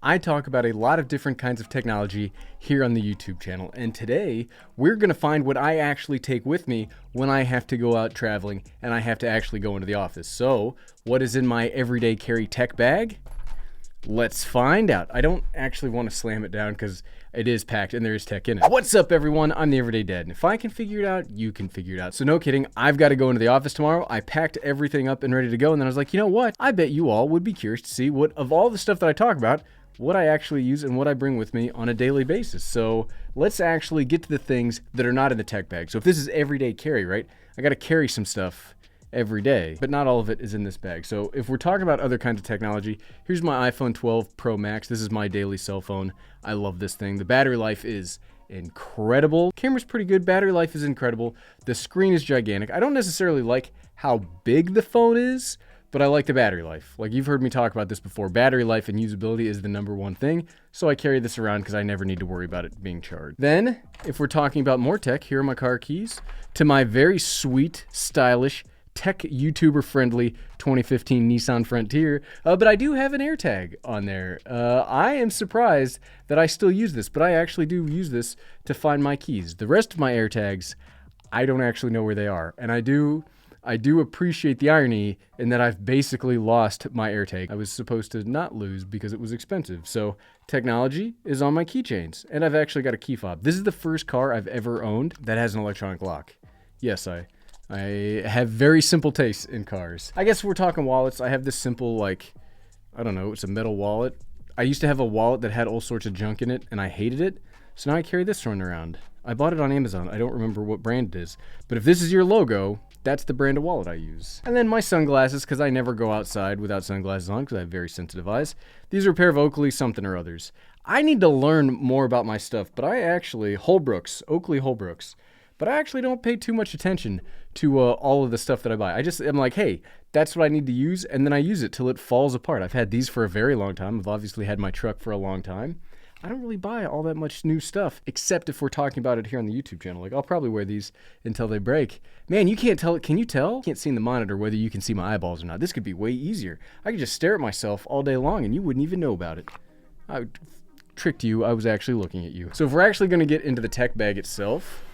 I talk about a lot of different kinds of technology here on the YouTube channel, and today we're going to find what I actually take with me when I have to go out traveling and I have to actually go into the office. So, what is in my everyday carry tech bag? Let's find out. I don't actually want to slam it down because it is packed and there is tech in it. What's up, everyone? I'm the Everyday Dad, and if I can figure it out, you can figure it out. So no kidding, I've got to go into the office tomorrow. I packed everything up and ready to go, and then I was like, you know what? I bet you all would be curious to see what, of all the stuff that I talk about, what I actually use and what I bring with me on a daily basis. So let's actually get to the things that are not in the tech bag. So if this is everyday carry, right? I got to carry some stuff every day, but not all of it is in this bag. So if we're talking about other kinds of technology, here's my iPhone 12 Pro Max. This is my daily cell phone. I love this thing. The battery life is incredible. Camera's pretty good. Battery life is incredible. The screen is gigantic. I don't necessarily like how big the phone is, but I like the battery life. Like, you've heard me talk about this before. Battery life and usability is the number one thing. So I carry this around because I never need to worry about it being charged. Then, if we're talking about more tech, here are my car keys to my very sweet, stylish, tech YouTuber friendly 2015 Nissan Frontier, but I do have an AirTag on there. I am surprised that I still use this, but I actually do use this to find my keys. The rest of my AirTags, I don't actually know where they are, and I do appreciate the irony in that I've basically lost my AirTag. I was supposed to not lose because it was expensive. So technology is on my keychains, and I've actually got a key fob. This is the first car I've ever owned that has an electronic lock. Yes, I have very simple tastes in cars. I guess we're talking wallets. I have this simple, like, I don't know, it's a metal wallet. I used to have a wallet that had all sorts of junk in it, and I hated it. So now I carry this one around. I bought it on Amazon. I don't remember what brand it is. But if this is your logo, that's the brand of wallet I use. And then my sunglasses, because I never go outside without sunglasses on because I have very sensitive eyes. These are a pair of Oakley something or others. I need to learn more about my stuff, but I actually, Oakley Holbrooks. But I actually don't pay too much attention to all of the stuff that I buy. I'm like, hey, that's what I need to use, and then I use it till it falls apart. I've had these for a very long time. I've obviously had my truck for a long time. I don't really buy all that much new stuff, except if we're talking about it here on the YouTube channel. Like, I'll probably wear these until they break. Man, you can't tell it. Can you tell? You can't see in the monitor whether you can see my eyeballs or not. This could be way easier. I could just stare at myself all day long, and you wouldn't even know about it. I tricked you. I was actually looking at you. So if we're actually going to get into the tech bag itself,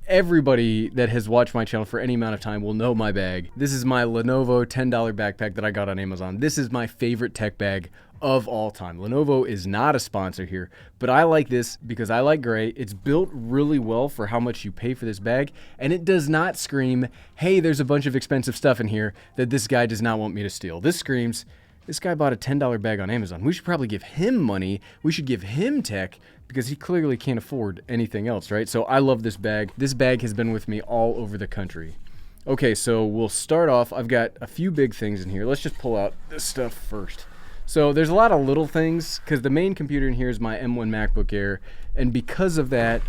everybody that has watched my channel for any amount of time will know my bag. This is my Lenovo $10 backpack that I got on Amazon. This is my favorite tech bag of all time. Lenovo is not a sponsor here, but I like this because I like gray. It's built really well for how much you pay for this bag, and it does not scream, hey, there's a bunch of expensive stuff in here that this guy does not want me to steal. This screams, this guy bought a $10 bag on Amazon. We should probably give him money. We should give him tech because he clearly can't afford anything else, right? So I love this bag. This bag has been with me all over the country. Okay, so we'll start off. I've got a few big things in here. Let's just pull out this stuff first. So there's a lot of little things because the main computer in here is my M1 MacBook Air, and because of that,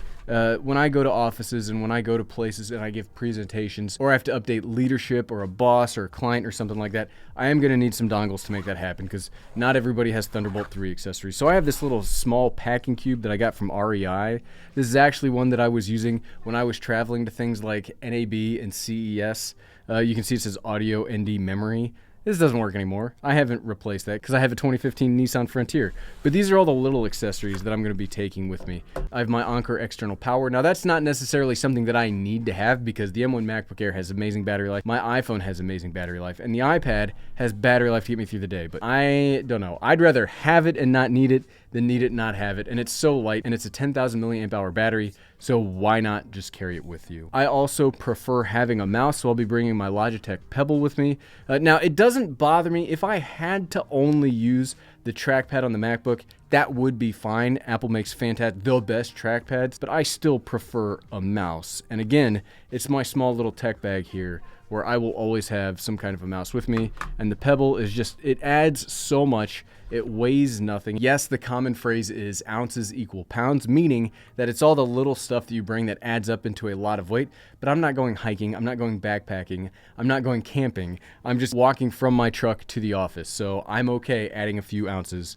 when I go to offices and when I go to places and I give presentations or I have to update leadership or a boss or a client or something like that, I am going to need some dongles to make that happen because not everybody has Thunderbolt 3 accessories. So I have this little small packing cube that I got from REI. This is actually one that I was using when I was traveling to things like NAB and CES. You can see it says audio ND memory. This doesn't work anymore. I haven't replaced that because I have a 2015 Nissan Frontier. But these are all the little accessories that I'm going to be taking with me. I have my Anker external power. Now, that's not necessarily something that I need to have because the M1 MacBook Air has amazing battery life. My iPhone has amazing battery life. And the iPad has battery life to get me through the day. But I don't know. I'd rather have it and not need it than need it and not have it. And it's so light, and it's a 10,000 milliamp hour battery. So why not just carry it with you? I also prefer having a mouse, so I'll be bringing my Logitech Pebble with me. Now, it doesn't bother me. If I had to only use the trackpad on the MacBook, that would be fine. Apple makes the best trackpads, but I still prefer a mouse. And again, it's my small little tech bag here where I will always have some kind of a mouse with me. And the Pebble is just, it adds so much. It weighs nothing. Yes, the common phrase is ounces equal pounds, meaning that it's all the little stuff that you bring that adds up into a lot of weight. But I'm not going hiking. I'm not going backpacking. I'm not going camping. I'm just walking from my truck to the office. So I'm okay adding a few ounces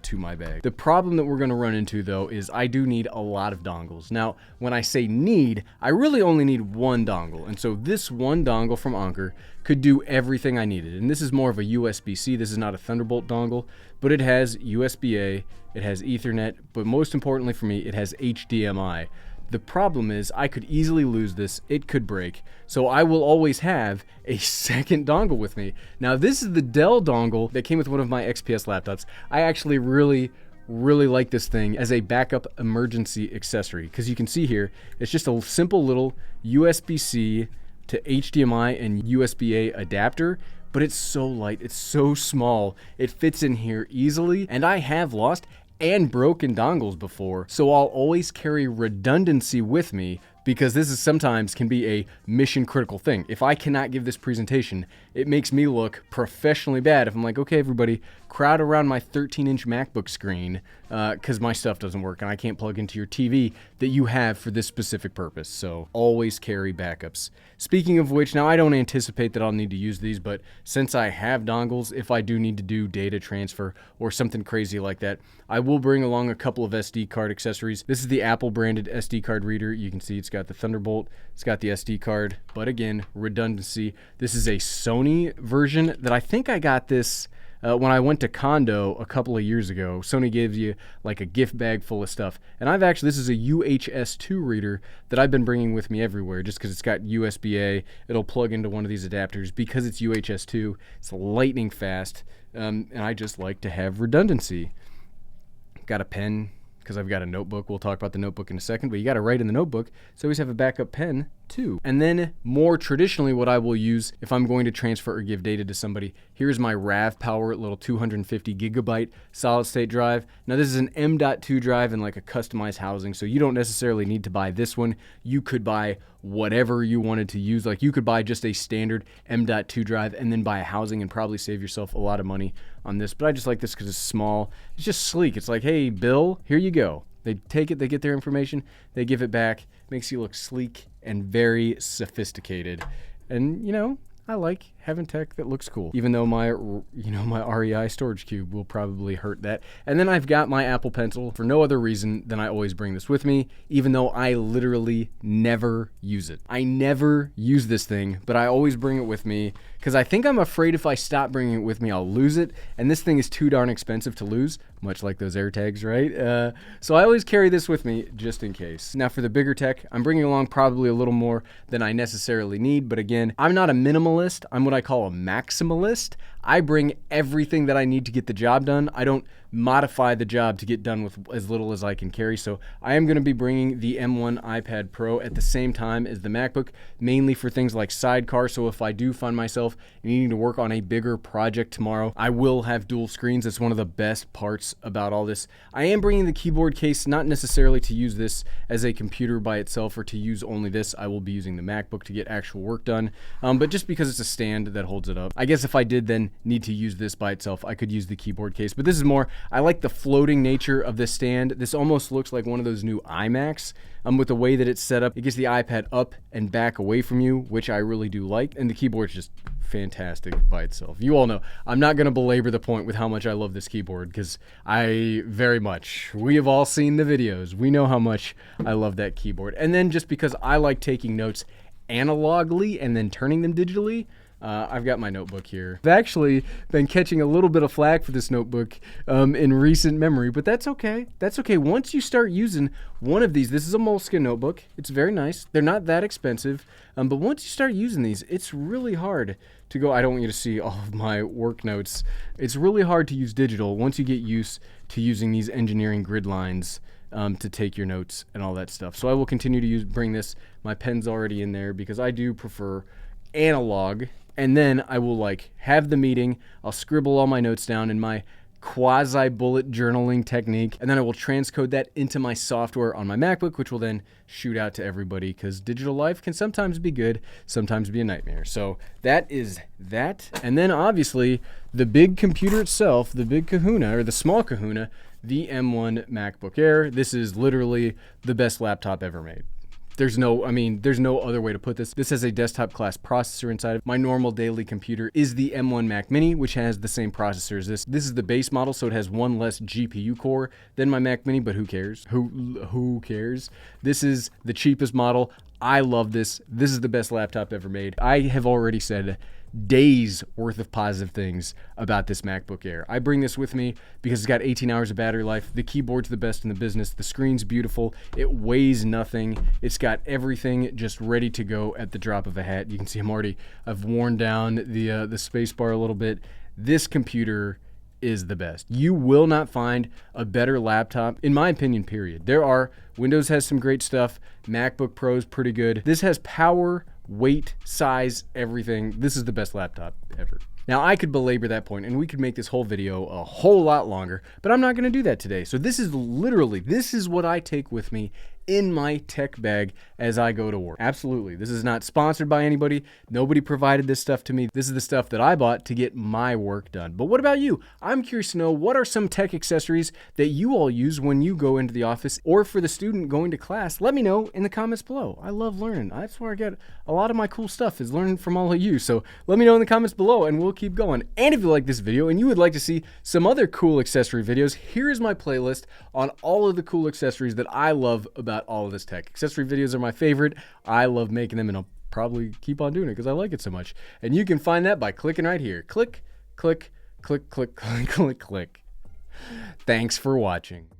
to my bag. The problem that we're going to run into though is I do need a lot of dongles. Now, when I say need, I really only need one dongle. And so this one dongle from Anker could do everything I needed. And this is more of a USB-C. This is not a Thunderbolt dongle, but it has USB-A, it has Ethernet, but most importantly for me, it has HDMI. The problem is I could easily lose this, it could break, so I will always have a second dongle with me. Now this is the Dell dongle that came with one of my XPS laptops. I actually really like this thing as a backup emergency accessory, because you can see here, it's just a simple little USB-C to HDMI and USB-A adapter, but it's so light, it's so small, it fits in here easily, and I have lost and broken dongles before, so I'll always carry redundancy with me, because this is sometimes can be a mission critical thing. If I cannot give this presentation, it makes me look professionally bad if I'm like, okay everybody, crowd around my 13-inch MacBook screen because my stuff doesn't work and I can't plug into your TV that you have for this specific purpose. So always carry backups. Speaking of which, now I don't anticipate that I'll need to use these, but since I have dongles, if I do need to do data transfer or something crazy like that, I will bring along a couple of SD card accessories. This is the Apple branded SD card reader. You can see it's got the Thunderbolt, it's got the SD card, but again, redundancy. This is a Sony version that I think I got this when I went to Condo a couple of years ago. Sony gives you like a gift bag full of stuff. And this is a UHS-2 reader that I've been bringing with me everywhere just because it's got USB-A. It'll plug into one of these adapters. Because it's UHS-2, it's lightning fast, and I just like to have redundancy. Got a pen because I've got a notebook. We'll talk about the notebook in a second, but you got to write in the notebook, so I always have a backup pen too. And then more traditionally, what I will use if I'm going to transfer or give data to somebody, here's my Ravpower little 250 gigabyte solid state drive. Now this is an M.2 drive in like a customized housing, so you don't necessarily need to buy this one. You could buy whatever you wanted to use. Like you could buy just a standard M.2 drive and then buy a housing and probably save yourself a lot of money on this. But I just like this because it's small. It's just sleek. It's like, hey, Bill, here you go. They take it, they get their information, they give it back. Makes you look sleek and very sophisticated. And, you know, I like having tech that looks cool, even though my REI storage cube will probably hurt that. And then I've got my Apple Pencil for no other reason than I always bring this with me, even though I literally never use it. I never use this thing, but I always bring it with me because I think I'm afraid if I stop bringing it with me, I'll lose it. And this thing is too darn expensive to lose, much like those AirTags, right? So I always carry this with me just in case. Now for the bigger tech, I'm bringing along probably a little more than I necessarily need, but again, I'm not a minimalist. I'm what I call a maximalist. I bring everything that I need to get the job done. I don't modify the job to get done with as little as I can carry. So I am going to be bringing the M1 iPad Pro at the same time as the MacBook, mainly for things like sidecar. So if I do find myself needing to work on a bigger project tomorrow, I will have dual screens. That's one of the best parts about all this. I am bringing the keyboard case, not necessarily to use this as a computer by itself or to use only this. I will be using the MacBook to get actual work done, but just because it's a stand that holds it up. I guess if I did then need to use this by itself, I could use the keyboard case, but this is more, I like the floating nature of this stand. This almost looks like one of those new iMacs with the way that it's set up. It gets the iPad up and back away from you, which I really do like, and the keyboard's just fantastic by itself. You all know, I'm not going to belabor the point with how much I love this keyboard because we have all seen the videos. We know how much I love that keyboard. And then just because I like taking notes analogically and then turning them digitally, I've got my notebook here. I've actually been catching a little bit of flack for this notebook in recent memory, but that's okay. That's okay. Once you start using one of these, this is a Moleskin Notebook. It's very nice. They're not that expensive, but once you start using these, it's really hard to go. I don't want you to see all of my work notes. It's really hard to use digital once you get used to using these engineering grid lines to take your notes and all that stuff. So I will continue to bring this. My pen's already in there because I do prefer analog. And then I will have the meeting, I'll scribble all my notes down in my quasi-bullet journaling technique, and then I will transcode that into my software on my MacBook, which will then shoot out to everybody, because digital life can sometimes be good, sometimes be a nightmare. So that is that. And then obviously the big computer itself, the big kahuna, or the small kahuna, the M1 MacBook Air. This is literally the best laptop ever made. There's no other way to put this. This has a desktop class processor inside. My normal daily computer is the M1 Mac Mini, which has the same processor as this. This is the base model, so it has one less GPU core than my Mac Mini, but who cares? Who cares? This is the cheapest model. I love this. This is the best laptop ever made. I have already said days worth of positive things about this MacBook Air. I bring this with me because it's got 18 hours of battery life. The keyboard's the best in the business. The screen's beautiful. It weighs nothing. It's got everything just ready to go at the drop of a hat. You can see I've worn down the space bar a little bit. This computer is the best. You will not find a better laptop, in my opinion, period. Windows has some great stuff. MacBook Pro's pretty good. This has power, weight, size, everything. This is the best laptop ever. Now, I could belabor that point and we could make this whole video a whole lot longer, but I'm not going to do that today. So this is what I take with me in my tech bag as I go to work. Absolutely. This is not sponsored by anybody. Nobody provided this stuff to me. This is the stuff that I bought to get my work done. But what about you? I'm curious to know, what are some tech accessories that you all use when you go into the office, or for the student going to class? Let me know in the comments below. I love learning. That's where I get a lot of my cool stuff, is learning from all of you. So let me know in the comments below and we'll keep going. And if you like this video and you would like to see some other cool accessory videos, here is my playlist on all of the cool accessories that I love about all of this tech. Accessory videos are my favorite. I love making them and I'll probably keep on doing it because I like it so much. And you can find that by clicking right here. Click, click, click, click, click, click, click. Thanks for watching.